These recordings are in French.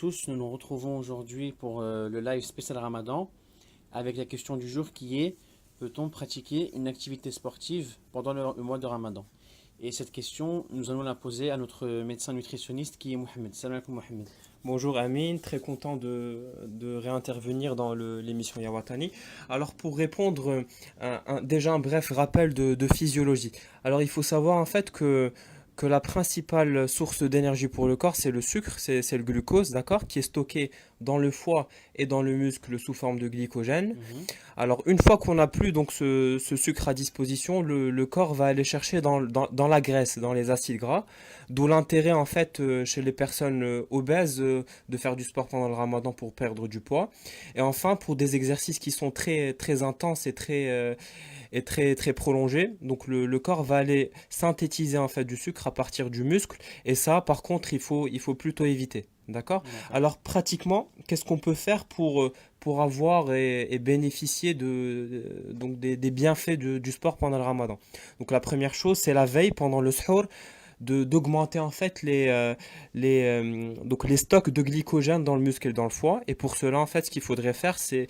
tous, nous nous retrouvons aujourd'hui pour le live spécial Ramadan avec la question du jour qui est: peut-on pratiquer une activité sportive pendant le mois de Ramadan? Et cette question, nous allons la poser à notre médecin nutritionniste qui est Mohamed. Salam alaikum Mohamed. Bonjour Amine, très content de réintervenir dans l'émission Yawatani. Alors pour répondre, déjà un bref rappel de physiologie. Alors il faut savoir en fait que la principale source d'énergie pour le corps, c'est le sucre, c'est le glucose, d'accord, qui est stocké dans le foie et dans le muscle sous forme de glycogène. Mhm. Alors, une fois qu'on n'a plus donc ce sucre à disposition, le corps va aller chercher dans la graisse, dans les acides gras, d'où l'intérêt en fait chez les personnes obèses de faire du sport pendant le ramadan pour perdre du poids. Et enfin, pour des exercices qui sont très intenses et très prolongés, donc le corps va aller synthétiser en fait du sucre à partir du muscle. Et ça, par contre, il faut plutôt éviter. D'accord? D'accord. Alors pratiquement, qu'est-ce qu'on peut faire pour avoir et bénéficier donc des bienfaits du sport pendant le ramadan? Donc la première chose, c'est la veille pendant le suhoor, d'augmenter en fait donc les stocks de glycogène dans le muscle et dans le foie. Et pour cela, en fait, ce qu'il faudrait faire, c'est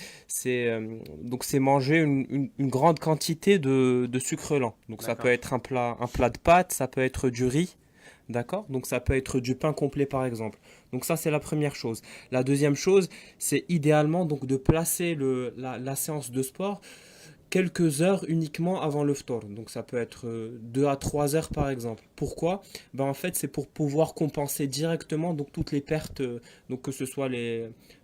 manger une grande quantité de sucre lent. Donc ça peut D'accord. être un plat de pâtes, ça peut être du riz. D'accord? Donc ça peut être du pain complet par exemple. Donc ça c'est la première chose. La deuxième chose, c'est idéalement donc de placer la séance de sport quelques heures uniquement avant le ftor. Donc ça peut être 2 à 3 heures par exemple. Pourquoi? Ben en fait c'est pour pouvoir compenser directement donc toutes les pertes, donc que ce soit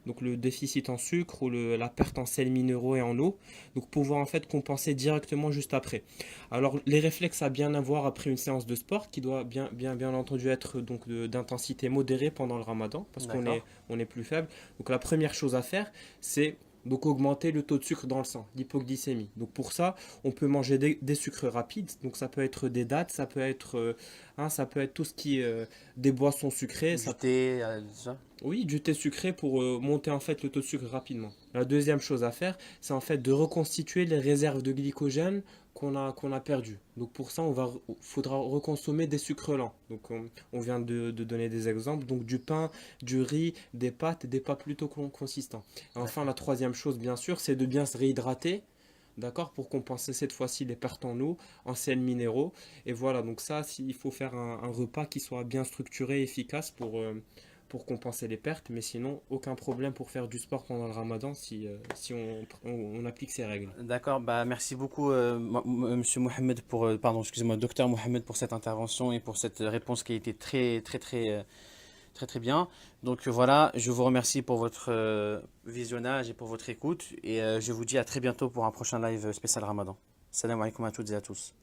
donc le déficit en sucre ou la perte en sels minéraux et en eau. Donc pouvoir en fait compenser directement juste après. Alors les réflexes à bien avoir après une séance de sport qui doit bien entendu être donc d'intensité modérée pendant le ramadan parce D'accord. on est plus faible. Donc la première chose à faire c'est donc augmenter le taux de sucre dans le sang, l'hypoglycémie. Donc pour ça, on peut manger des sucres rapides. Donc ça peut être des dattes, ça peut être tout ce qui est des boissons sucrées. Du thé, ça. Oui, du thé sucré pour monter en fait le taux de sucre rapidement. La deuxième chose à faire, c'est en fait de reconstituer les réserves de glycogène qu'on a perdues. Donc pour ça, faudra reconsommer des sucres lents. Donc on vient de donner des exemples. Donc du pain, du riz, des pâtes plutôt consistants. Et enfin, D'accord. la troisième chose, bien sûr, c'est de bien se réhydrater. D'accord, pour compenser cette fois-ci les pertes en eau, en sels minéraux. Et voilà, donc ça, il faut faire un repas qui soit bien structuré et efficace pour compenser les pertes, mais sinon, aucun problème pour faire du sport pendant le ramadan si on applique ces règles. D'accord, bah merci beaucoup Monsieur Mohamed pour pardon, excusez-moi, Docteur Mohamed pour cette intervention et pour cette réponse qui a été très bien. Donc voilà, je vous remercie pour votre visionnage et pour votre écoute et je vous dis à très bientôt pour un prochain live spécial Ramadan. Salam alaikum à toutes et à tous.